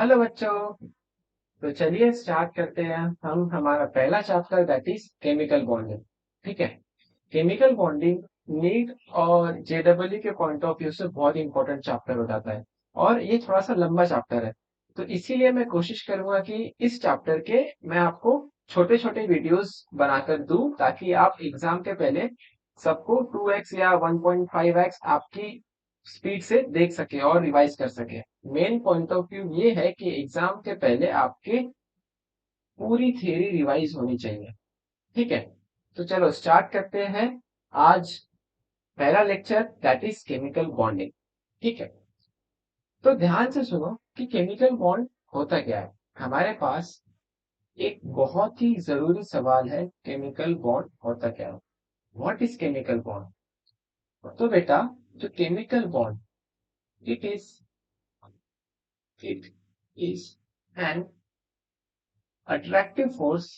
Hello बच्चों। तो चलिए स्टार्ट करते हैं हम हमारा पहला chapter that is chemical bonding. ठीक है। केमिकल बॉन्डिंग नीट और जेडब्ल्यू के पॉइंट ऑफ व्यू से बहुत इंपॉर्टेंट चैप्टर हो जाता है और ये थोड़ा सा लंबा चैप्टर है। तो इसीलिए मैं कोशिश करूंगा कि इस चैप्टर के मैं आपको छोटे छोटे वीडियोस बनाकर दूं ताकि आप एग्जाम के पहले सबको 2x या 1.5x आपकी स्पीड से देख सके और रिवाइज कर सके। मेन पॉइंट ऑफ व्यू ये है कि एग्जाम के पहले आपके पूरी थियरी रिवाइज होनी चाहिए। ठीक है। तो चलो स्टार्ट करते हैं आज पहला lecture that is chemical bonding. ठीक है। तो ध्यान से सुनो कि केमिकल बॉन्ड होता क्या है। हमारे पास एक बहुत ही जरूरी सवाल है, केमिकल बॉन्ड होता क्या है। What is chemical bond? तो बेटा, जो chemical bond it is it is an attractive force.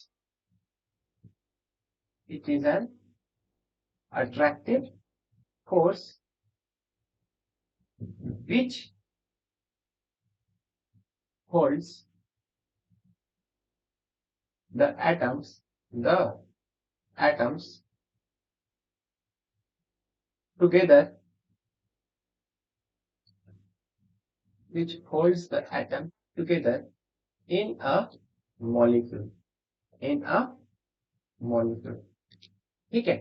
It is an attractive force which holds the atoms together, which holds the atom together in a molecule. In a molecule. ठीक है।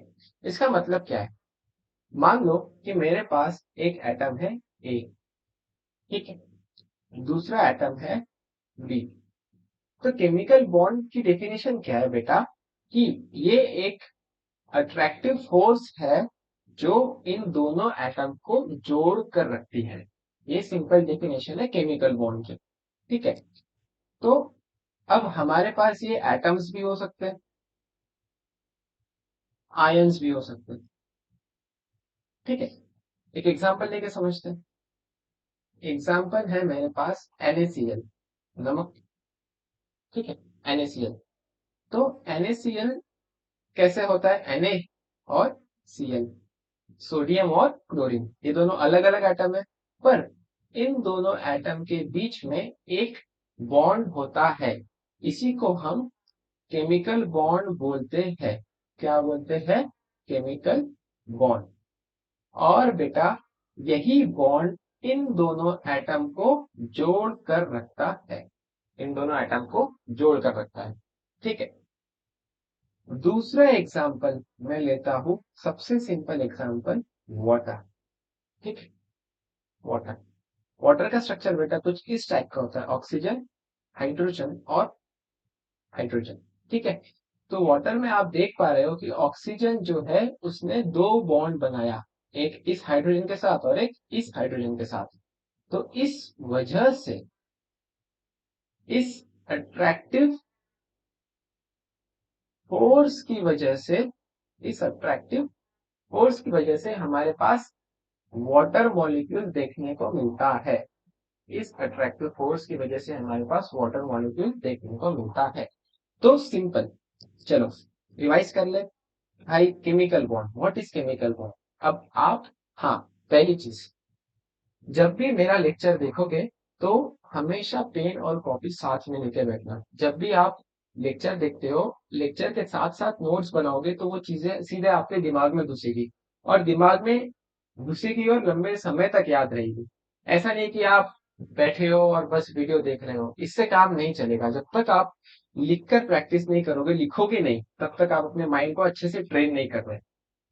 इसका मतलब क्या है? मान लो कि मेरे पास एक एटम है ए। ठीक है। दूसरा एटम है बी। तो केमिकल बॉन्ड की डेफिनेशन क्या है बेटा? कि ये एक अट्रैक्टिव फोर्स है जो इन दोनों एटम को जोड़ कर रखती है। ये सिंपल डेफिनेशन है केमिकल बॉन्ड की। ठीक है। तो अब हमारे पास ये एटम्स भी हो सकते हैं, आयंस भी हो सकते हैं। ठीक है। एक एग्जांपल लेके समझते हैं। एग्जांपल है मेरे पास NaCl, नमक। ठीक है। NaCl। तो NaCl कैसे होता है? Na और Cl, सोडियम और क्लोरीन, ये दोनों अलग अलग एटम है। पर इन दोनों एटम के बीच में एक बॉन्ड होता है। इसी को हम केमिकल बॉन्ड बोलते हैं। क्या बोलते हैं? Chemical bond. और बेटा, यही बॉन्ड इन दोनों एटम को जोड़ कर रखता है। इन दोनों एटम को जोड़ कर रखता है। ठीक है। दूसरा एग्जाम्पल मैं लेता हूं, सबसे सिंपल एग्जाम्पल, वाटर। ठीक है। वाटर। वाटर का स्ट्रक्चर बेटा कुछ इस टाइप का होता है, ऑक्सीजन, हाइड्रोजन और हाइड्रोजन। ठीक है। तो वाटर में आप देख पा रहे हो कि ऑक्सीजन जो है उसने दो बॉन्ड बनाया, एक इस हाइड्रोजन के साथ और एक इस हाइड्रोजन के साथ। तो इस वजह से, इस अट्रैक्टिव फोर्स की वजह से, इस अट्रैक्टिव फोर्स की वजह से हमारे पास वाटर मॉलिक्यूल देखने को मिलता है। इस अट्रैक्टिव फोर्स की वजह से हमारे पास वाटर मॉलिक्यूल देखने को मिलता है। तो सिंपल, चलो रिवाइज कर ले। भाई, chemical bond, what is chemical bond? अब आप, हाँ, पहली चीज, जब भी मेरा लेक्चर देखोगे तो हमेशा पेन और कॉपी साथ में लेके बैठना। जब भी आप लेक्चर देखते हो, लेक्चर के साथ साथ नोट्स बनाओगे तो वो चीजें सीधे आपके दिमाग में घुसेगी और दिमाग में घुसेगी और लंबे समय तक याद रहेगी। ऐसा नहीं कि आप बैठे हो और बस वीडियो देख रहे हो, इससे काम नहीं चलेगा। जब तक आप लिखकर प्रैक्टिस नहीं करोगे, लिखोगे नहीं, तब तक आप अपने माइंड को अच्छे से ट्रेन नहीं कर रहे।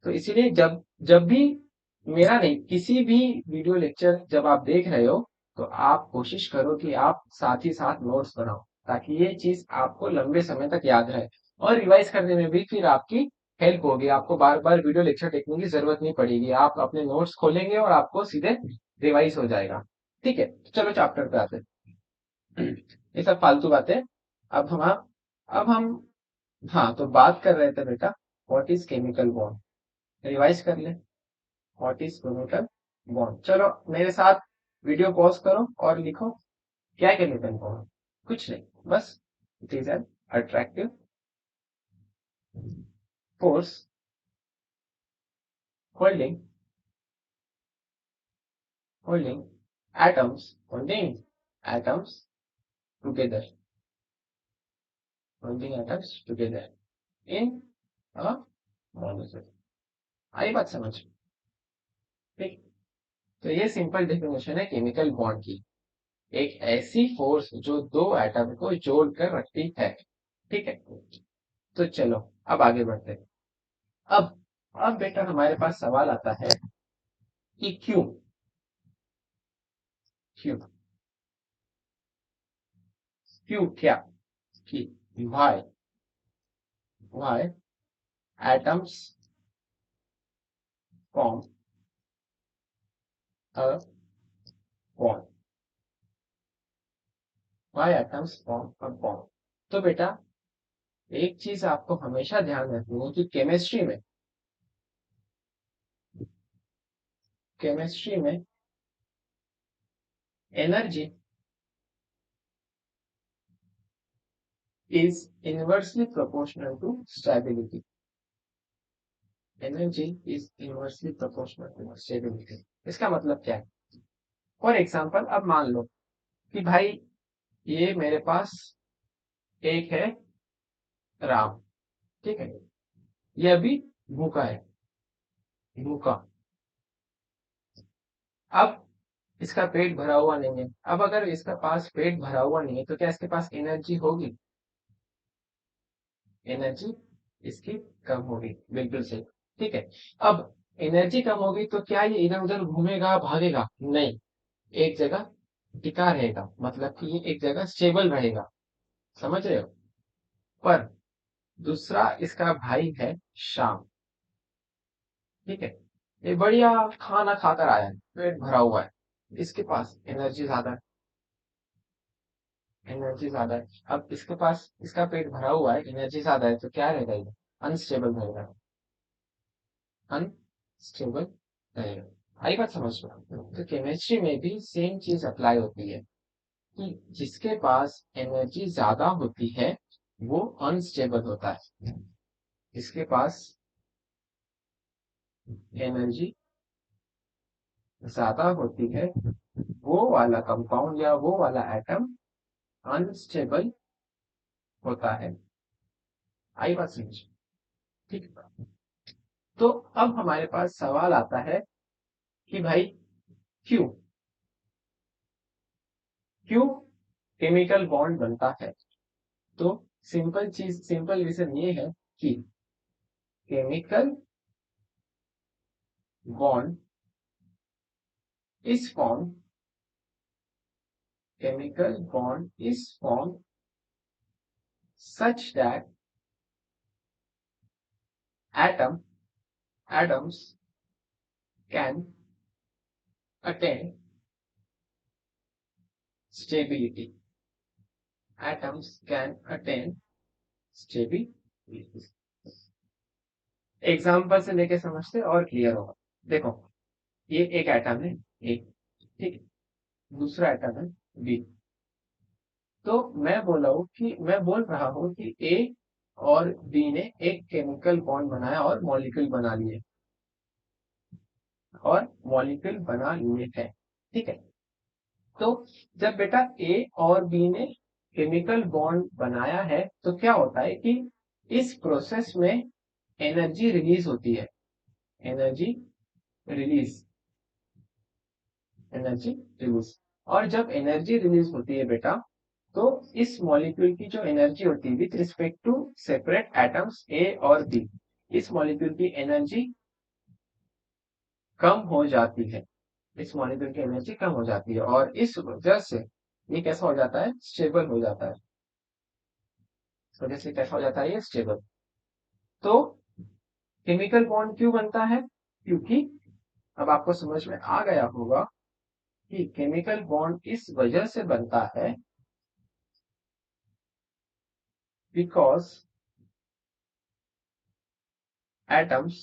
तो इसीलिए जब जब भी, मेरा नहीं, किसी भी वीडियो लेक्चर जब आप देख रहे हो तो आप कोशिश करो कि आप साथ ही साथ नोट्स बनाओ ताकि ये चीज आपको लंबे समय तक याद रहे। और रिवाइज करने में भी फिर आपकी हेल्प होगी, आपको बार बार वीडियो लेक्चर देखने की जरूरत नहीं पड़ेगी। आप अपने नोट्स खोलेंगे और आपको सीधे रिवाइज हो जाएगा। ठीक है। चलो चैप्टर पे आते हैं। ये सब फालतू बातें। अब हम हाँ, तो बात कर रहे थे बेटा, what is chemical bond. Revise कर ले, व्हाट इज केमिकल बॉन्ड। चलो मेरे साथ वीडियो पॉज करो और लिखो, क्या है केमिकल बॉन्ड? कुछ नहीं, बस it is an attractive force holding holding atoms, holding atoms together, bonding atoms together in a molecule। आई बात समझ? ठीक। तो ये सिंपल डेफिनेशन है केमिकल बॉन्ड की, एक ऐसी फोर्स जो दो एटम को जोड़ कर रखती है। ठीक है, तो चलो अब आगे बढ़ते हैं। अब अब बेटा हमारे पास सवाल आता है कि क्यों क्यों क्यों क्या, कि why atoms form a bond, why atoms form a bond। तो बेटा एक चीज आपको हमेशा ध्यान रखनी है कि केमिस्ट्री में energy is inversely proportional to stability। Energy is inversely proportional to stability। इसका मतलब क्या है? फॉर एग्जाम्पल अब मान लो कि भाई ये मेरे पास एक है राम, ठीक है, ये अभी भूखा है, भूखा। अब इसका पेट भरा हुआ नहीं है। अब अगर इसका पास पेट भरा हुआ नहीं है तो क्या इसके पास एनर्जी होगी? एनर्जी इसकी कम होगी, बिल्कुल सही। ठीक है, अब एनर्जी कम होगी तो क्या ये इधर उधर घूमेगा, भागेगा? नहीं, एक जगह टिका रहेगा, मतलब कि ये एक जगह स्टेबल रहेगा। समझ रहे हो? पर दूसरा इसका भाई है शाम, ठीक है, ये बढ़िया खाना खाकर आया है, पेट भरा हुआ है, इसके पास एनर्जी ज्यादा है। अब इसके पास, इसका पेट भरा हुआ है, एनर्जी ज्यादा है, तो क्या रहेगा? ये अनस्टेबल रहेगा, अनस्टेबल रहेगा। आई बात समझ में? तो केमिस्ट्री में भी सेम चीज अप्लाई होती है कि जिसके पास एनर्जी ज्यादा होती है वो अनस्टेबल होता है, जिसके पास एनर्जी ज्यादा होती है वो वाला कंपाउंड या वो वाला एटम अनस्टेबल होता है। आई बात समझ? ठीक। तो अब हमारे पास सवाल आता है कि भाई क्यों क्यों केमिकल बॉन्ड बनता है? तो सिंपल रीजन ये है कि chemical bond is form chemical bond is formed such that atoms can attain stability, atoms can attain stability। Example से लेके समझते और क्लियर होगा। देखो, ये एक एटम है ए, ठीक है, दूसरा एटम है बी। तो मैं बोल रहा हूँ कि ए और बी ने एक केमिकल बॉन्ड बनाया और मॉलिक्यूल बना लिए, हैं, ठीक है। तो जब बेटा ए और बी ने केमिकल बॉन्ड बनाया है तो क्या होता है कि इस प्रोसेस में एनर्जी रिलीज होती है, एनर्जी रिलीज एनर्जी रिलीज। और जब एनर्जी रिलीज होती है बेटा, तो इस मॉलिक्यूल की जो एनर्जी होती है with respect to separate atoms A और बी, इस मॉलिक्यूल की एनर्जी कम हो जाती है, इस मॉलिक्यूल की एनर्जी कम हो जाती है और इस वजह से ये कैसा हो जाता है? स्टेबल हो जाता है। इस वजह से कैसा हो जाता है? ये स्टेबल। तो केमिकल बॉन्ड क्यों बनता है? क्योंकि अब आपको समझ में आ गया होगा कि केमिकल बॉन्ड इस वजह से बनता है because atoms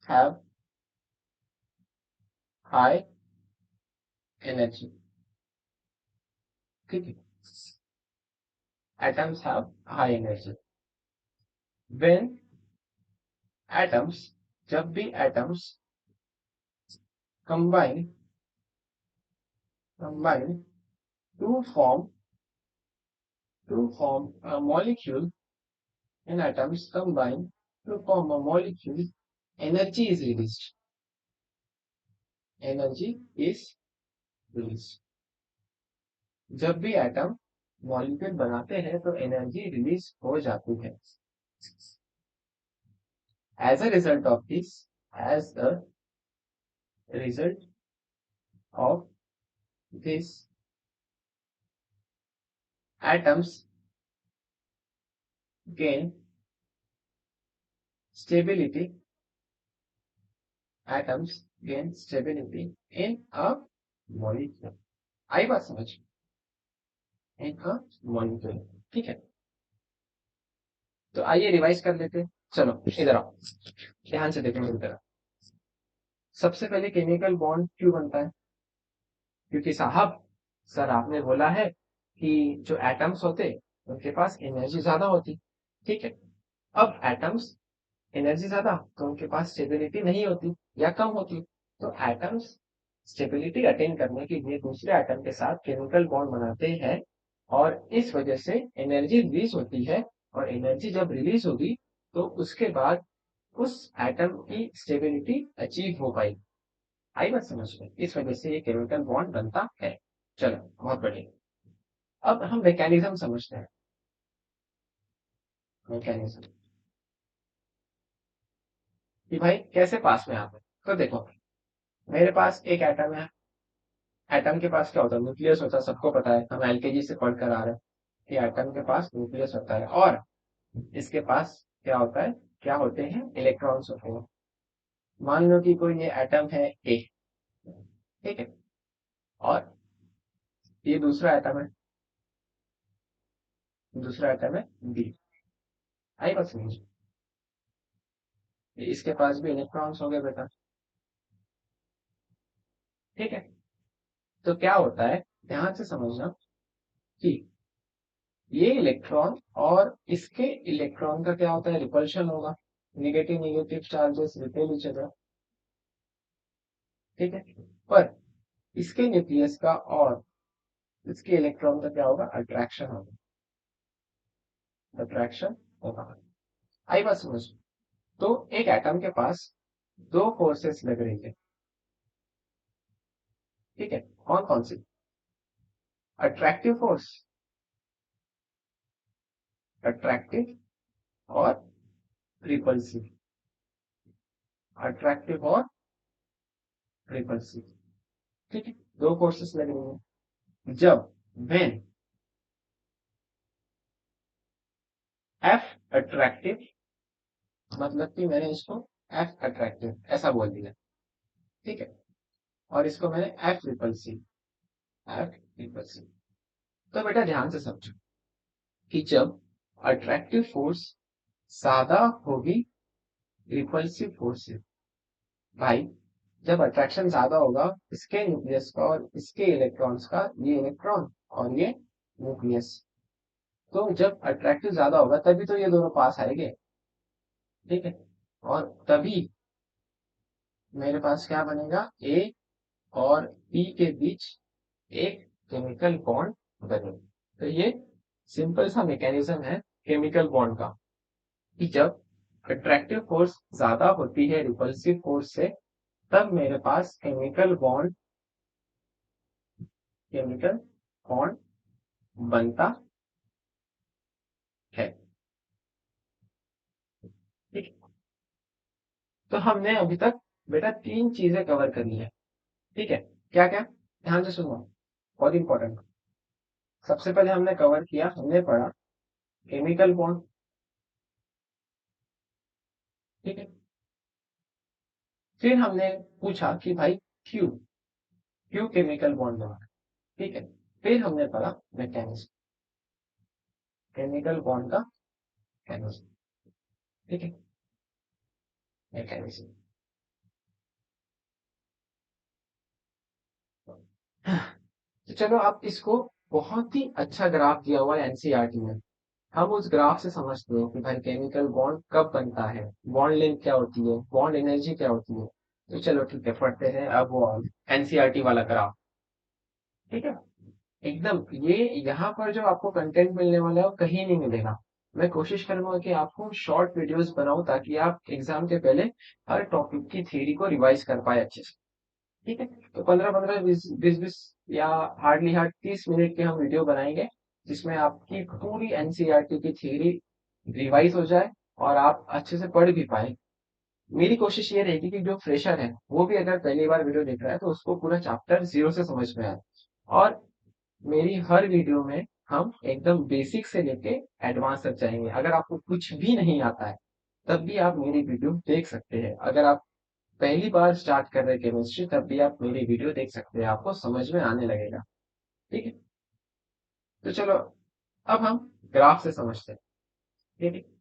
have high energy, ठीक है, atoms have high energy. When atoms, जब भी atoms combine to form a molecule and atoms combine to form a molecule, energy is released. Energy is released. जब भी एटम मॉलिक्यूल बनाते हैं तो energy release हो जाती है. As a result of this, as a result of this, atoms gain stability. Atoms gain stability in a molecule. आई बात समझ? इन अ मॉलिक्यूल. ठीक है, तो आइए रिवाइज कर लेते हैं. चलो इधर आओ, ध्यान से देखो मेरी तरफ. सबसे पहले केमिकल बॉन्ड क्यों बनता है? क्योंकि साहब सर आपने बोला है कि जो एटम्स होते उनके पास एनर्जी ज्यादा होती. ठीक है, अब एटम्स एनर्जी ज्यादा तो उनके पास स्टेबिलिटी नहीं होती या कम होती. तो एटम्स स्टेबिलिटी अटेन करने के लिए दूसरे एटम के साथ केमिकल बॉन्ड बनाते हैं और इस वजह से एनर्जी रिलीज होती है. और एनर्जी जब रिलीज होगी तो उसके बाद उस एटम की स्टेबिलिटी अचीव हो पाएगी. आई बात समझ में? इस वजह से ये केमिकल बॉन्ड बनता है. चलो बहुत बढ़िया. अब हम मैकेनिज्म समझते हैं. मैकेनिज्म कि भाई कैसे पास में आते हैं. तो देखो मेरे पास एक एटम है. एटम के पास क्या होता है? न्यूक्लियस होता है. सबको पता है, हम एलकेजी से पढ़ कर आ रहे हैं कि एटम के पास न्यूक्लियस होता है और इसके पास क्या होता है? क्या होते हैं? इलेक्ट्रॉन्स होते हैं. मान लो कि कोई ये एटम है ए. ठीक है, और ये दूसरा एटम है. दूसरा एटम है बी. आई बात समझ? इसके पास भी इलेक्ट्रॉन्स हो गए बेटा. ठीक है, तो क्या होता है? ध्यान से समझना कि ये इलेक्ट्रॉन और इसके इलेक्ट्रॉन का क्या होता है? रिपल्शन होगा. Negative negative charges repel each other. ठीक है, पर इसके न्यूक्लियस का और इसके इलेक्ट्रॉन का क्या होगा? अट्रैक्शन होगा. अट्रैक्शन होगा. आई बात समझ? तो एक एटम के पास दो फोर्सेस लग रही है. ठीक है, कौन कौन सी? अट्रैक्टिव फोर्स, अट्रैक्टिव और रिपल्सिव. अट्रैक्टिव और रिपल्सिव. ठीक है, दो फोर्सेस लग रही है. जब व्हेन एफ अट्रैक्टिव, मतलब कि मैंने इसको एफ अट्रैक्टिव ऐसा बोल दिया. ठीक है, और इसको मैंने एफ रिपल्सिव. F repulsive. तो बेटा ध्यान से समझो कि जब अट्रैक्टिव फोर्स ज्यादा होगी रिपल्सिव फोर्स से. भाई जब अट्रैक्शन ज्यादा होगा इसके न्यूक्लियस का और इसके इलेक्ट्रॉन्स का, ये इलेक्ट्रॉन और ये न्यूक्लियस, तो जब अट्रैक्टिव ज्यादा होगा तभी तो ये दोनों पास आएंगे. ठीक है, और तभी मेरे पास क्या बनेगा? ए और बी के बीच एक केमिकल बॉन्ड बनेगा. तो ये सिंपल सा मैकेनिज्म है केमिकल बॉन्ड का कि जब अट्रैक्टिव फोर्स ज्यादा होती है रिपल्सिव फोर्स से तब मेरे पास केमिकल बॉन्ड बनता है. ठीक है, तो हमने अभी तक बेटा तीन चीजें कवर करी है. ठीक है, क्या क्या? ध्यान से सुनो, बहुत इंपॉर्टेंट. सबसे पहले हमने कवर किया, हमने पढ़ा केमिकल बॉन्ड. ठीक है, फिर हमने पूछा कि भाई क्यों क्यों केमिकल बॉन्ड बना. ठीक है, फिर हमने पढ़ा मैकेनिज्म, केमिकल बॉन्ड का मैकेनिज्म. ठीक है, मैकेनिज्म. तो चलो आप इसको, बहुत ही अच्छा ग्राफ दिया हुआ है एनसीईआरटी में. हम उस ग्राफ से समझते हैं कि भाई केमिकल बॉन्ड कब बनता है, बॉन्ड लेंथ क्या होती है, बॉन्ड एनर्जी क्या होती है. तो चलो ठीक है, पढ़ते हैं अब वो एनसीईआरटी वाला ग्राफ. ठीक है, एकदम ये यहाँ पर जो आपको कंटेंट मिलने वाला है वो कहीं नहीं मिलेगा। मैं कोशिश करूंगा कि आपको शॉर्ट वीडियोस बनाऊं ताकि आप एग्जाम के पहले हर टॉपिक की थ्योरी को रिवाइज कर पाए अच्छे से। ठीक है, तो 15-15, 20-20 या हार्डली हार्ड 30 मिनट के हम वीडियो बनाएंगे जिसमें आपकी पूरी एनसीईआरटी की थ्योरी रिवाइज हो जाए और आप अच्छे से पढ़ भी पाए। मेरी कोशिश ये रहेगी कि जो फ्रेशर है वो भी अगर पहली बार वीडियो देख रहा है तो उसको पूरा चैप्टर जीरो से समझ में आए। और मेरी हर वीडियो में हम एकदम बेसिक से लेके एडवांस तक जाएंगे। अगर आपको कुछ भी नहीं आता है तब भी आप मेरी वीडियो देख सकते हैं। अगर आप पहली बार स्टार्ट कर रहे हैं केमिस्ट्री तब भी आप मेरी वीडियो देख सकते हैं, आपको समझ में आने लगेगा। ठीक है, तो चलो अब हम ग्राफ से समझते हैं। ठीक है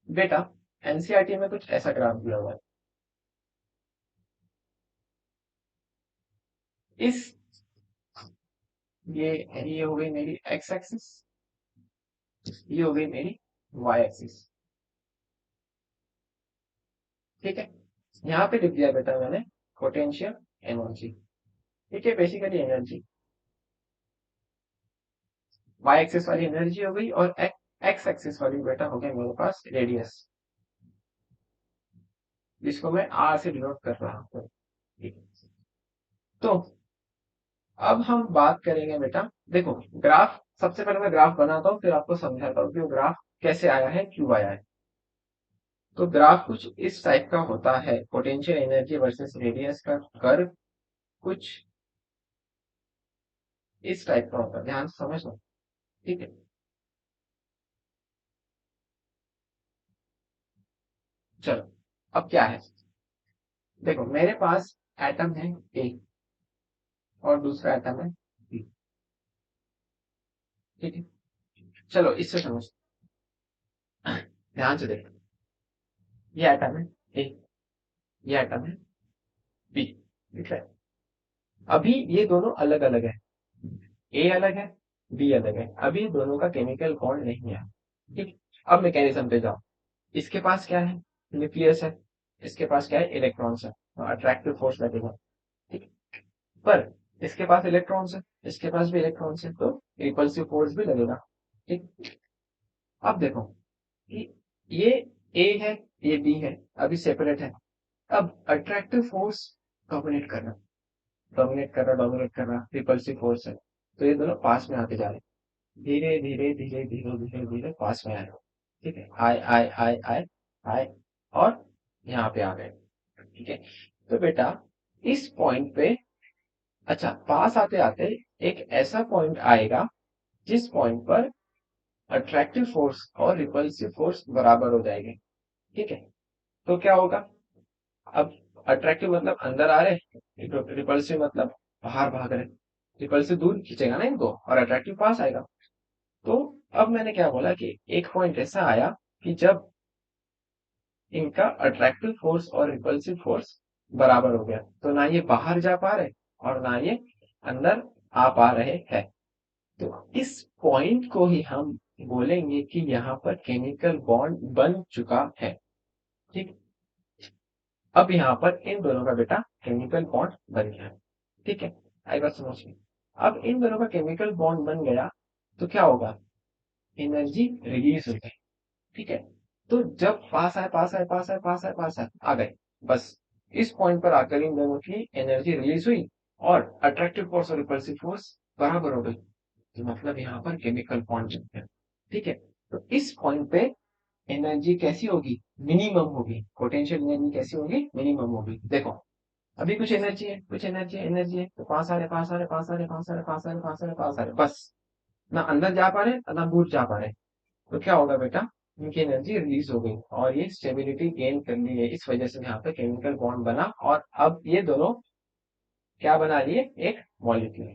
बेटा, एनसीईआरटी में कुछ ऐसा ग्राफ दिया हुआ है। इस ये हो गई मेरी एक्स एक्सिस, ये हो गई मेरी वाई एक्सिस। ठीक है, यहाँ पे लिख दिया बेटा मैंने पोटेंशियल एनर्जी। ठीक है, बेसिकली एनर्जी वाई एक्सिस वाली एनर्जी हो गई और एक्स एक्सिस वाली बेटा हो गया मेरे पास रेडियस, जिसको मैं आर से डिनोट कर रहा हूँ। ठीक है? तो अब हम बात करेंगे बेटा, देखो ग्राफ, सबसे पहले मैं ग्राफ बनाता हूँ फिर आपको समझाता हूँ कि वो ग्राफ कैसे आया है, क्यों आया है। तो ग्राफ कुछ इस टाइप का होता है, पोटेंशियल एनर्जी वर्सेस रेडियस का कर्व कुछ इस टाइप का होता है, ध्यान से समझ लो। ठीक है, चलो अब क्या है, देखो मेरे पास एटम है ए और दूसरा एटम है बी। ठीक है, चलो इससे समझ, ध्यान से देखो, ये एटम है ए, ये एटम है बी। ठीक है, अभी ये दोनों अलग अलग है, ए अलग है बी अलग है, अभी दोनों का केमिकल बॉन्ड नहीं है। ठीक, अब मैकेनिज्म पे जाओ, इसके पास क्या है, न्यूक्लियस है, इसके पास क्या है, इलेक्ट्रॉन्स है, तो अट्रैक्टिव फोर्स लगेगा। ठीक, पर इसके पास इलेक्ट्रॉन्स है, इसके पास भी इलेक्ट्रॉन्स है, तो रिपल्सिव फोर्स भी लगेगा। ठीक, अब देखो कि ये ए है, ये बी है, अभी सेपरेट है। अब अट्रैक्टिव फोर्स डोमिनेट कर रहा, डोमिनेट कर रहा, डोमिनेट कर रहा, रिपल्सिव फोर्स है, तो ये दोनों पास में आते जा रहे हैं, धीरे धीरे धीरे धीरे धीरे धीरे पास में आए। ठीक है, आए आए आए आए आए और यहाँ पे आ गए। ठीक है, तो बेटा इस पॉइंट पे, अच्छा पास आते आते एक ऐसा पॉइंट आएगा जिस पॉइंट पर अट्रैक्टिव फोर्स और रिपल्सिव फोर्स बराबर हो जाएंगे। ठीक है, तो क्या होगा, अब अट्रैक्टिव मतलब अंदर आ रहे, रिपल्सिव मतलब बाहर भाग रहे। रिपल्सिव दूर खींचेगा ना इनको और अट्रैक्टिव पास आएगा। तो अब मैंने क्या बोला कि एक पॉइंट ऐसा आया कि जब इनका अट्रैक्टिव फोर्स और रिपल्सिव फोर्स बराबर हो गया, तो ना ये बाहर जा पा रहे और ना ये अंदर आ पा रहे हैं। तो इस पॉइंट को ही हम बोलेंगे कि यहाँ पर केमिकल बॉन्ड बन चुका है। ठीक, अब यहाँ पर इन दोनों का बेटा केमिकल बॉन्ड बन गया। ठीक है, आई बात समझ में। अब इन दोनों का केमिकल बॉन्ड बन गया तो क्या होगा, एनर्जी रिलीज हो गई। ठीक है, तो जब पास आए पास आए पास आए पास आए पास आए आ गए, बस इस पॉइंट पर आकर इन दोनों की एनर्जी रिलीज हुई और अट्रैक्टिव फोर्स और रिपल्सिव फोर्स बराबर हो गई, तो मतलब यहाँ पर केमिकल बॉन्ड जम गया। ठीक है, तो इस पॉइंट पे एनर्जी कैसी होगी, मिनिमम होगी, पोटेंशियल एनर्जी कैसी होगी, मिनिमम होगी। देखो अभी कुछ एनर्जी है, कुछ एनर्जी है, एनर्जी है, तो पास आ रहे पास आ रहे पास आ रहे पास आ रहे पास आ रहे पास आ रहे पास आ रहे, बस ना अंदर जा पा रहे ना दूर जा पा रहे। तो क्या होगा बेटा, इनकी एनर्जी रिलीज हो गई और ये स्टेबिलिटी गेन कर ली है, इस वजह से यहाँ पे केमिकल बॉन्ड बना और अब ये दोनों क्या बना लिए, एक मॉलिक्यूल।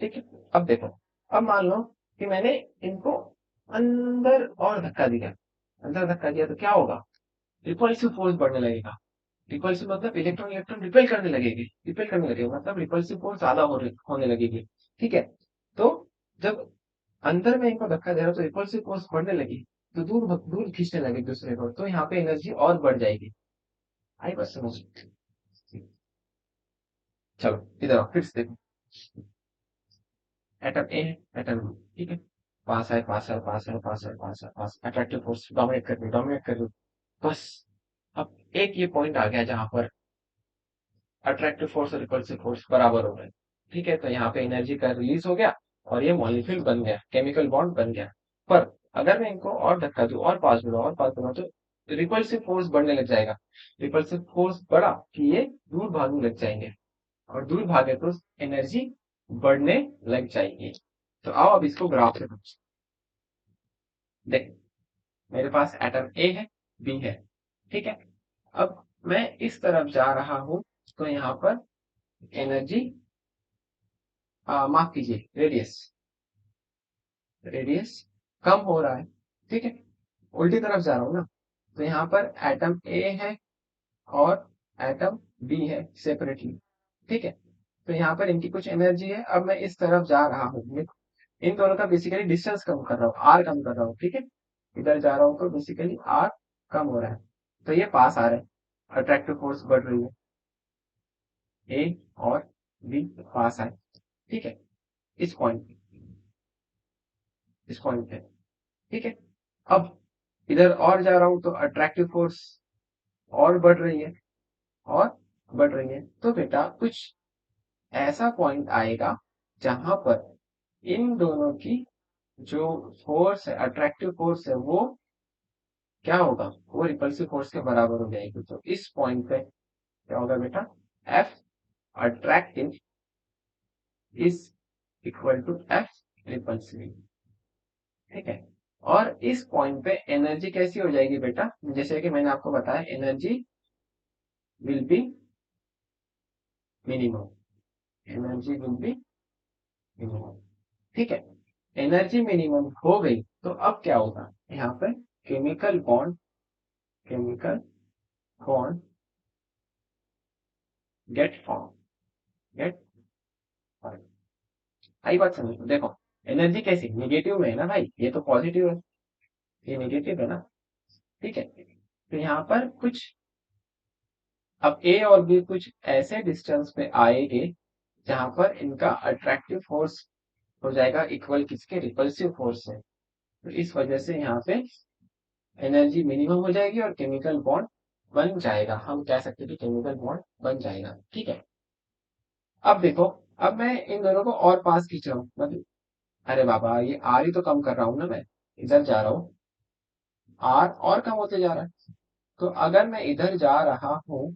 ठीक है, अब देखो, अब मान लो कि मैंने इनको अंदर और धक्का दिया, अंदर धक्का दिया तो क्या होगा, रिपल्सिव फोर्स बढ़ने लगेगा। रिपल्सिव मतलब इलेक्ट्रॉन इलेक्ट्रॉन रिपेल करने लगेगी, रिपेल करने लगेगा मतलब रिपल्सिव फोर्स ज्यादा होने लगेगी। ठीक है, तो जब अंदर में इनको धक्का दे रहा तो रिपल्सिव फोर्स बढ़ने लगी, तो दूर दूर खींचने लगे दूसरे को, तो यहाँ पे एनर्जी और बढ़ जाएगी। आई बात समझ, चलो इधर आओ फिर से देखो, एटम ए है, एटम बी, ठीक है, पास है पास है पास है पास है पास है पास, अट्रैक्टिव फोर्स डोमिनेट कर रही बस। अब एक ये पॉइंट आ गया जहां पर अट्रैक्टिव फोर्स और रिपल्सिव फोर्स बराबर हो गए, ठीक है, तो यहाँ पे एनर्जी का रिलीज हो गया और ये मॉलिक्यूल बन गया, केमिकल बॉन्ड बन गया। पर अगर मैं इनको और धक्का दूं और पास बढ़ाऊं तो रिपल्सिव फोर्स बढ़ने लग जाएगा। रिपल्सिव फोर्स बढ़ा कि ये दूर भागने लग जाएंगे, और दूर भागे तो एनर्जी बढ़ने लग जाएगी। तो आओ अब इसको ग्राफ से देख, मेरे पास एटम ए है, बी है, ठीक है, अब मैं इस तरफ जा रहा हूं तो यहाँ पर एनर्जी, माफ कीजिए, रेडियस, रेडियस कम हो रहा है, ठीक है, उल्टी तरफ जा रहा हूं ना, तो यहाँ पर एटम ए है और एटम बी है सेपरेटली, ठीक है, तो यहाँ पर इनकी कुछ एनर्जी है। अब मैं इस तरफ जा रहा हूँ, इन दोनों का बेसिकली डिस्टेंस कम कर रहा हूँ, आर कम कर रहा हूँ, ठीक है, इधर जा रहा हूँ तो बेसिकली आर कम हो रहा है, तो ये पास आ रहे हैं, अट्रैक्टिव फोर्स बढ़ रही है, ए और बी पास आए, ठीक है, इस पॉइंट पे, इस पॉइंट पे, ठीक है। अब इधर और जा रहा हूं तो अट्रैक्टिव फोर्स और बढ़ रही है, और बढ़ रही है, तो बेटा कुछ ऐसा पॉइंट आएगा जहां पर इन दोनों की जो फोर्स है, अट्रैक्टिव फोर्स है, वो क्या होगा, वो रिपल्सिव फोर्स के बराबर हो जाएगी। तो इस पॉइंट पे क्या होगा बेटा, F attractive is equal to F repulsive, ठीक है। और इस पॉइंट पे एनर्जी कैसी हो जाएगी बेटा, जैसे कि मैंने आपको बताया, energy will be minimum, energy will be minimum, ठीक है। एनर्जी मिनिमम हो गई तो अब क्या होगा, यहाँ पे chemical bond, chemical bond get form, get form. आई बात समझ लो, देखो एनर्जी कैसी निगेटिव में है ना भाई, ये तो पॉजिटिव है, ये निगेटिव है ना, ठीक है, तो यहाँ पर कुछ, अब ए और बी कुछ ऐसे डिस्टेंस पे आएंगे जहां पर इनका अट्रैक्टिव फोर्स हो जाएगा इक्वल किसके, रिपल्सिव फोर्स से, तो इस वजह से यहाँ पे एनर्जी मिनिमम हो जाएगी और केमिकल बॉन्ड बन जाएगा, हम कह सकते हैं कि केमिकल बॉन्ड बन जाएगा, ठीक है। अब देखो, अब मैं इन दोनों को और पास खींच रहा हूँ, मतलब अरे बाबा ये आर ही तो कम कर रहा हूँ ना मैं, इधर जा रहा हूँ, आर और कम होते जा रहा है, तो अगर मैं इधर जा रहा हूँ,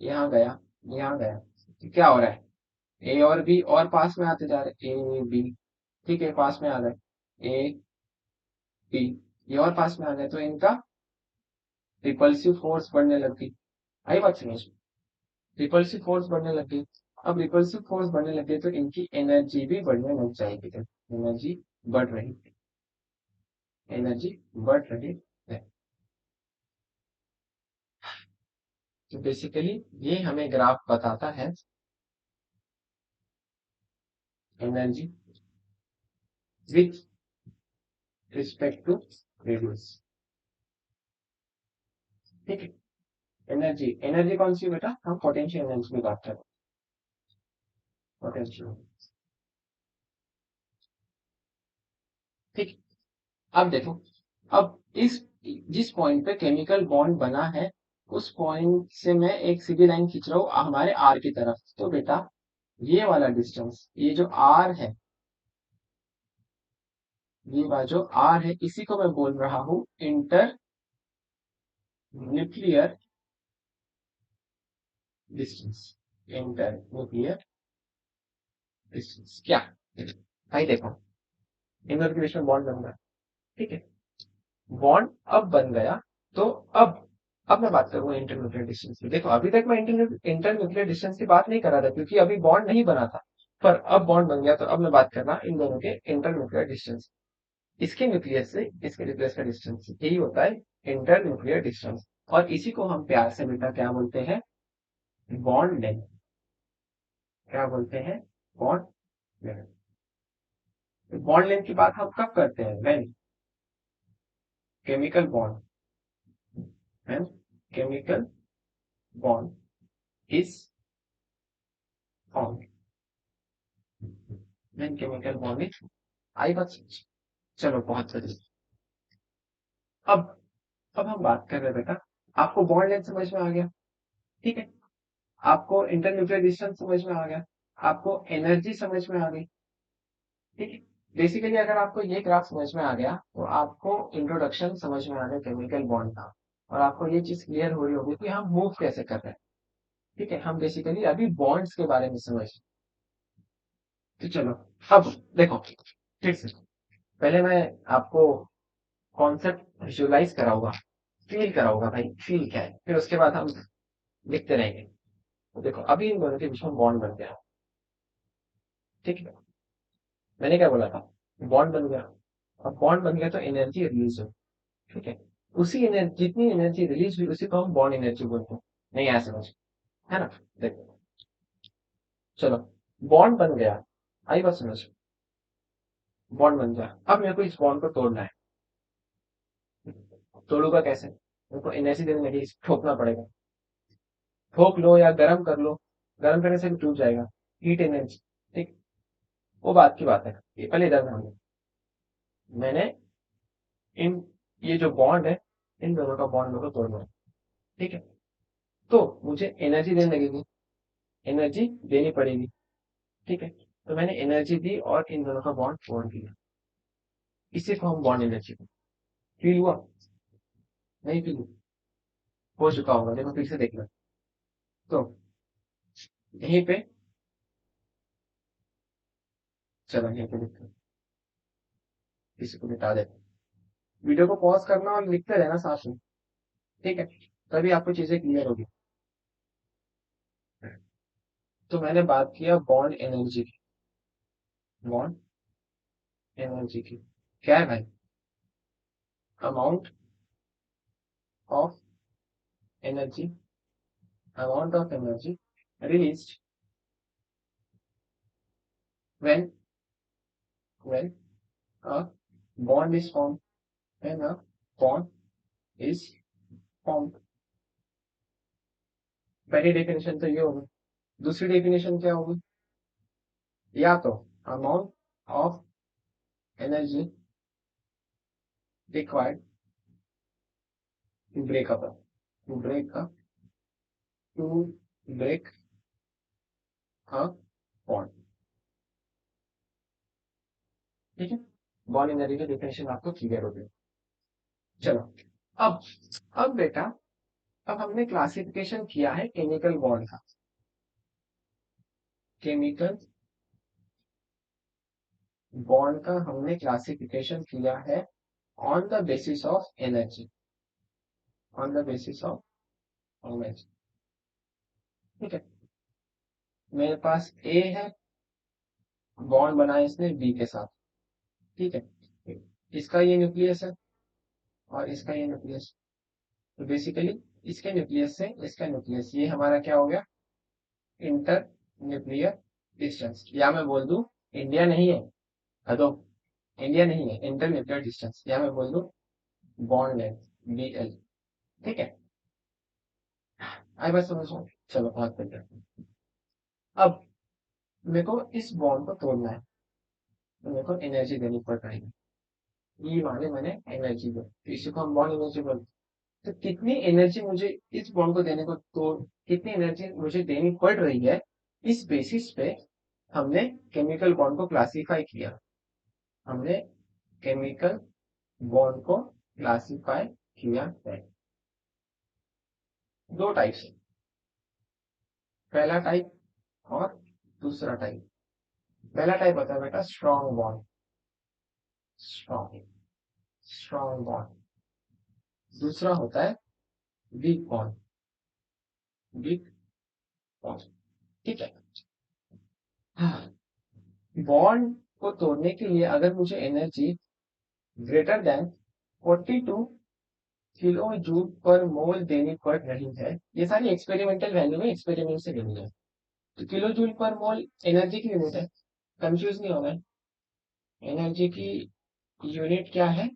यहाँ गया, यहाँ गया, तो क्या हो रहा है, ए और बी और पास में आते जा रहे, ए बी, ठीक है, पास में आ गए, ए बी, ये और पास में आ गए, तो इनका रिपल्सिव फोर्स बढ़ने लग गई। आई बात समझ, रिपल्सिव फोर्स बढ़ने लग गई। अब रिपल्सिव फोर्स बढ़ने लग गई तो इनकी एनर्जी भी बढ़ने लग जाएगी, एनर्जी बढ़ रही, एनर्जी बढ़ रही है। तो बेसिकली ये हमें ग्राफ बताता है energy with respect to radius, ठीक है। एनर्जी, एनर्जी कौन सी बेटा, हम पोटेंशियल एनर्जी की बात कर रहे हैं, पोटेंशियल, ठीक। अब देखो, अब इस जिस पॉइंट पे केमिकल बॉन्ड बना है, उस पॉइंट से मैं एक सीधी लाइन खींच रहा हूँ हमारे आर की तरफ, तो बेटा ये वाला डिस्टेंस, ये जो आर है, ये वाला जो आर है, इसी को मैं बोल रहा हूँ inter nuclear distance, inter nuclear distance क्या, भाई देखो इन दोनों के बीच में बॉन्ड बन रहा है, ठीक है, बॉन्ड अब बन गया, तो अब मैं बात करूंगा इंटरन्यूक्लियर डिस्टेंस की। देखो अभी तक मैं इंटरन्यूक्लियर डिस्टेंस की बात नहीं कर रहा था क्योंकि अभी बॉन्ड नहीं बना था, पर अब बॉन्ड बन गया, तो अब मैं बात कर रहा इन दोनों के इंटरन्यूक्लियर डिस्टेंस, इसके न्यूक्लियस से इसके न्यूक्लियस का डिस्टेंस, यही होता है इंटरन्यूक्लियर डिस्टेंस, और इसी को हम प्यार से बेटा क्या बोलते हैं, बॉन्ड लेंथ, क्या बोलते हैं, बॉन्ड लेंथ। बॉन्ड लेंथ की बात हम कब करते हैं, when chemical bond, when chemical bond is formed when chemical bond is आई बस। चलो बहुत बढ़िया। अब हम बात कर रहे हैं बेटा, आपको बॉन्ड लेंथ समझ में आ गया, ठीक है, आपको इंटरन्यूक्लियर डिस्टेंस समझ में आ गया, आपको एनर्जी समझ में आ गई, ठीक है। बेसिकली अगर आपको ये ग्राफ समझ में आ गया तो आपको इंट्रोडक्शन समझ में आ गया केमिकल बॉन्ड का, और आपको ये चीज क्लियर हो रही होगी कि हम मूव कैसे कर रहे हैं, ठीक है। हम बेसिकली अभी बॉन्ड्स के बारे में समझ, तो चलो अब देखो ठीक से, पहले मैं आपको कॉन्सेप्ट विजुअलाइज कराऊंगा, फील कराऊंगा भाई फील क्या है, फिर उसके बाद हम लिखते रहेंगे। तो देखो अभी इन दोनों के बीच में बॉन्ड बन गया, ठीक है, मैंने क्या बोला था, बॉन्ड बन गया। अब बॉन्ड बन गया तो एनर्जी रिलीज हो, ठीक है, उसी एनर्जी जितनी एनर्जी रिलीज हुई उसी को हम बॉन्ड एनर्जी बोलते हैं, नहीं ऐसे समझ, है ना। देखो चलो, बॉन्ड बन गया, आई बात समझ, बॉन्ड बन गया, अब मेरे को इस बॉन्ड को तोड़ना है, तोड़ूगा कैसे, मेरे को एनर्जी देने लगी, ठोकना पड़ेगा, ठोक लो या गर्म कर लो, गर्म करने से भी टूट जाएगा, हीट एनर्जी, ठीक, वो बात की बात है, ये पहले इधर ध्यान दो। मैंने इन ये जो बॉन्ड है, इन दोनों का बॉन्ड मेरे को तोड़ना है, ठीक है, तो मुझे एनर्जी देने लगेगी, एनर्जी देनी पड़ेगी, ठीक है, तो मैंने एनर्जी दी और इन दोनों का बॉन्ड तोड़ दिया, इसी को हम बॉन्ड एनर्जी, फील हुआ, नहीं फील हो चुका होगा, देखो फिर से देखना। तो यहीं पे, चलो यहीं पे लिखते हैं, इसी को मिटा देते हैं। वीडियो को पॉज करना और लिखते रहना साथ में, ठीक है, तभी आपको चीजें क्लियर होगी। तो मैंने बात किया बॉन्ड एनर्जी की, बॉन्ड एनर्जी की क्या है भाई, amount of energy, amount of energy released when when a bond is formed, when a bond is formed। पहली डेफिनेशन तो ये होगी, दूसरी डेफिनेशन क्या होगी, या तो amount of energy required to break up, to break up, to break a bond, ठीक है, बॉन्ड एनर्जी की डेफिनेशन आपको क्लियर हो गई। चलो अब अब बेटा, अब हमने क्लासिफिकेशन किया है केमिकल बॉन्ड का, केमिकल बॉन्ड का हमने क्लासिफिकेशन किया है on the basis of energy, on the basis of energy, ठीक है। मेरे पास ए है, बॉन्ड बनाया इसने बी के साथ, ठीक है, इसका ये न्यूक्लियस है और इसका ये न्यूक्लियस, तो बेसिकली इसके न्यूक्लियस से इसका न्यूक्लियस, ये हमारा क्या हो गया, इंटर न्यूक्लियर डिस्टेंस, या मैं बोल दूं इंडिया नहीं है, हदो, इंडिया नहीं है, इंटर न्यूक्लियर डिस्टेंस, या मैं बोल दूं बॉन्ड लेंथ बी एल, ठीक है, आई बात समझो। चलो बहुत बढ़िया। अब मेरे को इस बॉन्ड को तोड़ना है, तो मेरे को एनर्जी देनी पड़ रही, ये माने मैंने एनर्जी दो, तो इसी को हम बॉन्ड एनर्जी बोलते हैं। तो कितनी एनर्जी मुझे इस बॉन्ड को देने को, तो कितनी एनर्जी मुझे देनी पड़ रही है, इस बेसिस पे हमने केमिकल बॉन्ड को क्लासिफाई किया, हमने केमिकल बॉन्ड को क्लासिफाई किया है। दो टाइप से, पहला टाइप और दूसरा टाइप। पहला टाइप होता है बेटा strong bond, strong strong bond. दूसरा होता है वीक बॉन्ड, वीक बॉन्ड, ठीक है। हाँ, बॉन्ड को तोड़ने के लिए अगर मुझे energy greater than 42 kilojoule per mole देनी पड़ रही है, ये सारी एक्सपेरिमेंटल वैल्यू में एक्सपेरिमेंट से लेनी है, तो किलो जूल पर मोल एनर्जी की यूनिट है, कंफ्यूज नहीं होना है, एनर्जी की यूनिट क्या है,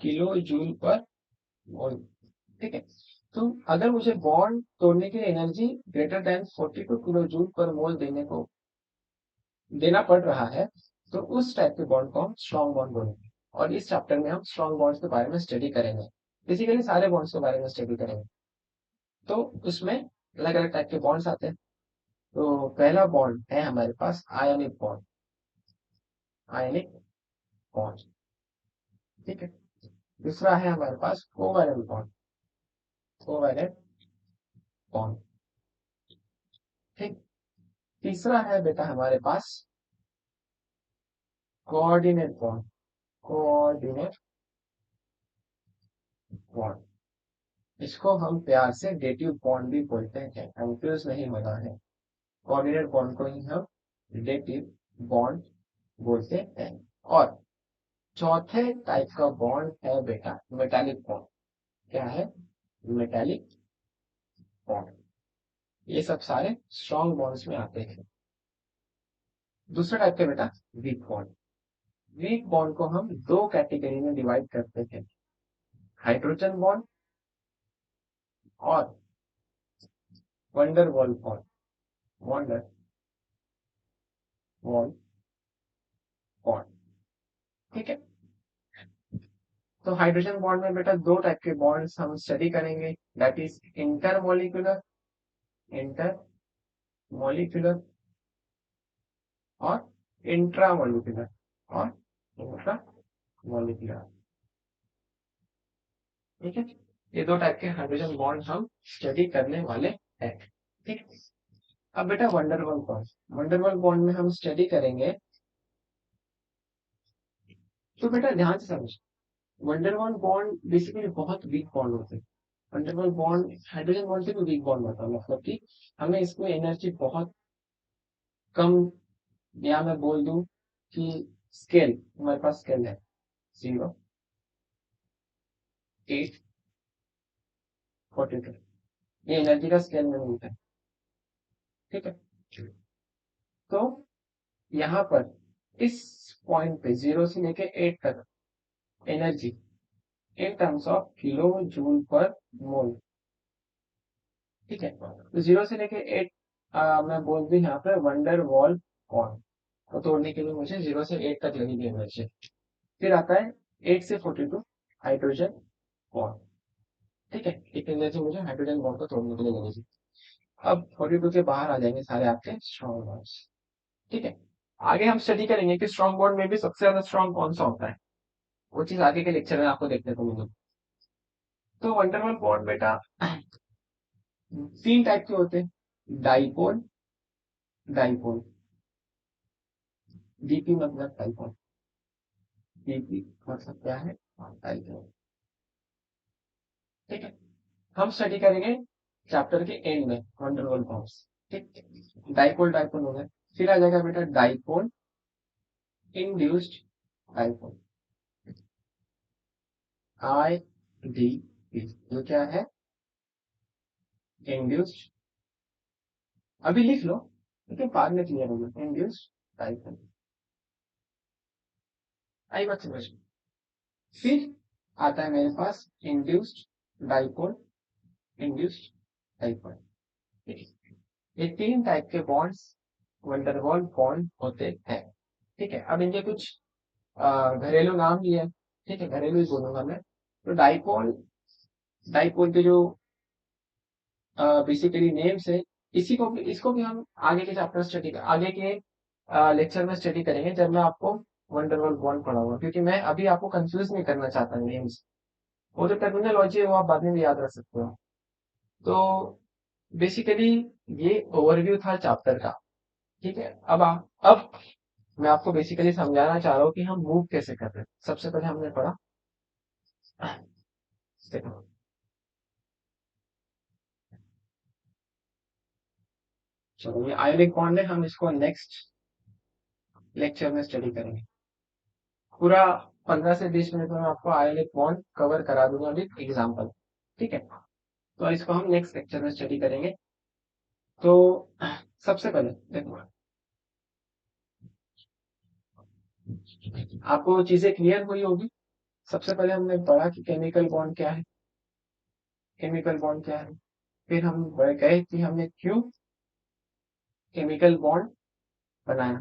किलो जूल पर मोल, ठीक है। तो अगर मुझे बॉन्ड तोड़ने की energy greater than 42 kilojoule per mole देना पड़ रहा है, तो उस टाइप के बॉन्ड को हम स्ट्रॉन्ग बॉन्ड बोलेंगे। और इस चैप्टर में हम स्ट्रॉन्ग बॉन्ड्स के बारे में स्टडी करेंगे, बेसिकली सारे बॉन्ड्स के बारे में स्टडी करेंगे। तो उसमें अलग अलग टाइप के बॉन्ड्स आते हैं। तो पहला बॉन्ड है हमारे पास आयनिक बॉन्ड, आयनिक बॉन्ड, ठीक है। दूसरा है हमारे पास कोवैलेंट बॉन्ड, कोवैलेंट बॉन्ड, ठीक। तीसरा है बेटा हमारे पास कोऑर्डिनेट बॉन्ड, कोऑर्डिनेट बॉन्ड। इसको हम प्यार से डेटिव बॉन्ड भी बोलते हैं, कंफ्यूज नहीं होना है। कोऑर्डिनेट बॉन्ड को ही हम डेटिव बॉन्ड बोलते हैं। और चौथे टाइप का बॉन्ड है बेटा मेटालिक बॉन्ड। क्या है? Metallic bond. ये सब सारे स्ट्रॉन्ग बॉन्ड्स में आते हैं। दूसरा टाइप का बेटा वीक बॉन्ड। वीक बॉन्ड को हम दो कैटेगरी में डिवाइड करते हैं, हाइड्रोजन बॉन्ड और वंडरवॉल बॉन्ड, वंडरवॉल बॉन्ड, ठीक है। तो हाइड्रोजन बॉन्ड में बेटा दो टाइप के बॉन्ड्स हम स्टडी करेंगे, दैट इज इंटरमोलिकुलर, इंटरमोलिकुलर और इंट्रामोलिकुलर, और इंट्रामोलिकुलर, ठीक है। ये दो टाइप के हाइड्रोजन बॉन्ड हम स्टडी करने वाले हैं, ठीक। अब बेटा वंडरवॉल बॉन्ड, वंडरवॉल बॉन्ड में हम स्टडी करेंगे। तो बेटा ध्यान से समझ, वंडरवॉल बॉन्ड बेसिकली बहुत वीक बॉन्ड होते हैं। वंडरवॉल बॉन्ड हाइड्रोजन बॉन्ड से भी वीक बॉन्ड होता है, मतलब कि हमें इसमें एनर्जी बहुत कम, या मैं बोल दूं कि स्केल, हमारे पास स्केल है 0, 8, 42, ये एनर्जी का स्केल में मिलता है, ठीक है। तो यहाँ पर इस पॉइंट पे 0 से लेके 8 तक energy in terms of kilojoule per mole, ठीक है। तो 0 से लेके 8, मैं बोल दूं यहाँ पे वंडर वॉल बॉन्ड को तोड़ने के लिए मुझे 0 से 8 तक लगेगी एनर्जी। फिर आता है 8 से 42 हाइड्रोजन बॉन्ड, ठीक है। एक एनर्जी मुझे हाइड्रोजन बॉन्ड को तोड़ने के लिए लगेगी। अब 42 के बाहर आ जाएंगे सारे आपके स्ट्रॉन्ग बॉन्ड्स, ठीक है। आगे हम स्टडी करेंगे कि स्ट्रॉन्ग बॉन्ड में भी सबसे ज्यादा स्ट्रॉन्ग कौन सा होता है, वो चीज आगे के लेक्चर में आपको देखने को मिलेगी। तो वंडरवॉल बॉन्ड बेटा 3 टाइप के होते हैं, डाइपोल, डाइपोल, डीपी मतलब डाइपोल, डीपी मतलब क्या है, डाइपोल, ठीक है। हम स्टडी करेंगे चैप्टर के एंड में वंडरवॉल बॉन्ड्स, ठीक। डाइपोल, डाइपोल हो गए। फिर आ जाएगा बेटा dipole induced dipole, I D P, ये क्या है, इंड्यूस्ड, अभी लिख लो लेकिन बाद में क्लियर होगा, इंड्यूस्ड डाइपोल, आई बात समझ। फिर आता है मेरे पास इंड्यूस्ड डाइपोल, इंड्यूस्ड डाइपोल, ये 3 टाइप के बॉन्ड्स वंडरवॉल बॉन्ड होते हैं, ठीक है। अब इनके कुछ घरेलू नाम भी है, ठीक है, घरेलू ही बोलूंगा मैं। तो डाइपोल, डाइपोल के जो बेसिकली नेम्स है, इसी को भी, इसको भी हम आगे के चैप्टर स्टडी, आगे के लेक्चर में स्टडी करेंगे जब मैं आपको वंडरवॉल बॉन्ड पढ़ाऊंगा, क्योंकि मैं अभी आपको कंफ्यूज नहीं करना चाहता नेम्स, वो जो टर्मिनोलॉजी है वो आप बाद में भी याद रख सकते हो। तो बेसिकली ये ओवरव्यू था चैप्टर का, ठीक है। अब मैं आपको बेसिकली समझाना चाह रहा हूँ कि हम मूव कैसे कर रहे हैं। सबसे पहले हमने पढ़ा, देखो चलो ये आयोनिक बॉन्ड है, हम इसको नेक्स्ट लेक्चर में स्टडी करेंगे पूरा। 15 से 20 मिनट में मैं आपको आयोनिक बॉन्ड कवर करा दूंगा विद एग्जांपल, ठीक है। तो इसको हम नेक्स्ट लेक्चर में स्टडी करेंगे। तो सबसे पहले देखो, आपको चीजें क्लियर हुई होगी। सबसे पहले हमने पढ़ा कि केमिकल बॉन्ड क्या है, केमिकल बॉन्ड क्या है, फिर हम गए कि हमने क्यों केमिकल बॉन्ड बनाया।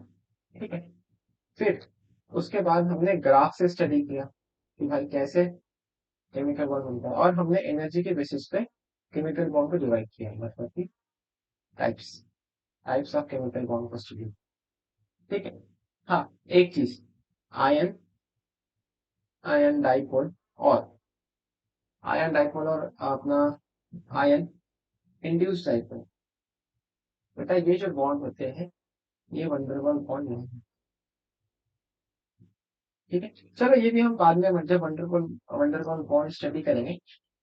ठीक है, फिर उसके बाद हमने ग्राफ से स्टडी किया कि भाई कैसे केमिकल बॉन्ड बनता है, और हमने एनर्जी के बेसिस पे केमिकल बॉन्ड को डिवाइड किया, मतलब कि types types of chemical bond को स्टडी। ठीक है। हाँ, एक चीज, आयन आयन डाइपोल और अपना आयन इंड्यूस डाइपोल, बेटा ये जो बॉन्ड होते हैं ये वंडरवॉल बॉन्ड नहीं है। ठीक है, चलो ये भी हम बाद में जब वंडरवॉल बॉन्ड स्टडी करेंगे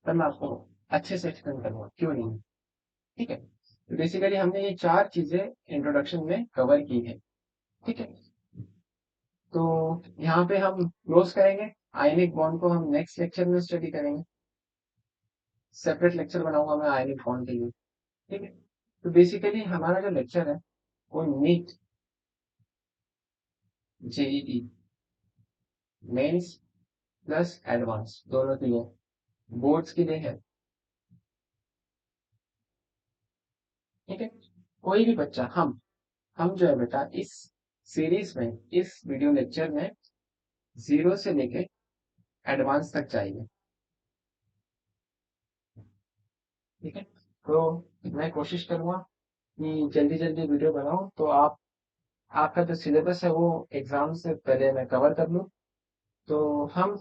तब मैं आपको अच्छे से एक्सप्लेन करूंगा क्यों नहीं। ठीक है, तो बेसिकली हमने ये चार चीजें इंट्रोडक्शन में कवर की है। ठीक है, तो यहाँ पे हम क्लोज करेंगे, आयनिक बॉन्ड को हम नेक्स्ट लेक्चर में स्टडी करेंगे, सेपरेट लेक्चर बनाऊंगा मैं आयनिक बॉन्ड के लिए। ठीक है, तो बेसिकली हमारा जो लेक्चर है वो NEET JEE mains plus advance दोनों के लिए, बोर्ड्स के लिए है। ठीक है, कोई भी बच्चा, हम जो है बेटा इस सीरीज में, इस वीडियो लेक्चर में जीरो से लेके एडवांस तक चाहिए। ठीक है, तो मैं कोशिश करूंगा कि जल्दी जल्दी वीडियो बनाऊं तो आपका जो सिलेबस है वो एग्जाम से पहले मैं कवर कर लूं, तो हम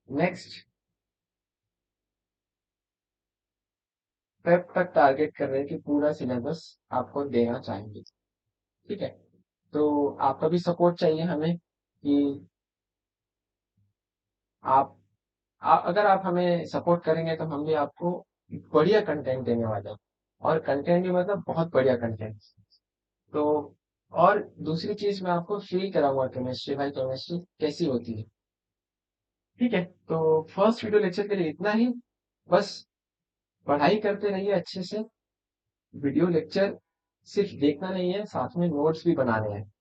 नेक्स्ट फेब तक टारगेट कर रहे हैं कि पूरा सिलेबस आपको देना चाहेंगे। ठीक है, तो आपका भी सपोर्ट चाहिए हमें कि आप अगर आप हमें सपोर्ट करेंगे तो हम भी आपको बढ़िया कंटेंट देने वाले हैं, और कंटेंट भी मतलब बहुत बढ़िया कंटेंट। तो और दूसरी चीज मैं आपको फील कराऊंगा केमिस्ट्री, भाई केमिस्ट्री कैसी होती है। ठीक है, तो फर्स्ट वीडियो लेक्चर के लिए इतना ही, बस पढ़ाई करते रहिए अच्छे से, वीडियो लेक्चर सिर्फ देखना नहीं है, साथ में नोट्स भी बनाने हैं।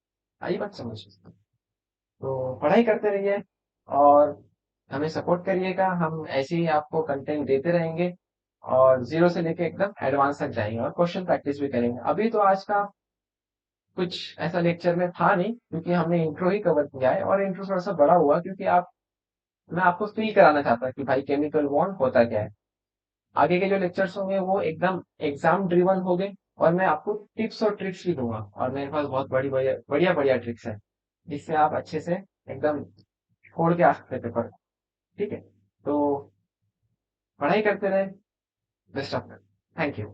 आई बात समझ, तो पढ़ाई करते रहिए और हमें सपोर्ट करिएगा, हम ऐसे ही आपको कंटेंट देते रहेंगे और जीरो से लेके एकदम एडवांस तक जाएंगे और क्वेश्चन प्रैक्टिस भी करेंगे। अभी तो आज का कुछ ऐसा लेक्चर में था नहीं क्योंकि हमने इंट्रो ही कवर किया है, और इंट्रो थोड़ा सा बड़ा हुआ क्योंकि आप मैं आपको फील कराना चाहता कि भाई केमिकल बॉन्ड होता क्या है। आगे के जो लेक्चर्स होंगे वो एकदम एग्जाम ड्रिवन होंगे, और मैं आपको टिप्स और ट्रिक्स भी दूंगा, और मेरे पास बहुत बड़ी बढ़िया बढ़िया बढ़िया ट्रिक्स है जिससे आप अच्छे से एकदम छोड़ के आ सकते पेपर। ठीक है, तो पढ़ाई करते रहे, best of luck, thank you.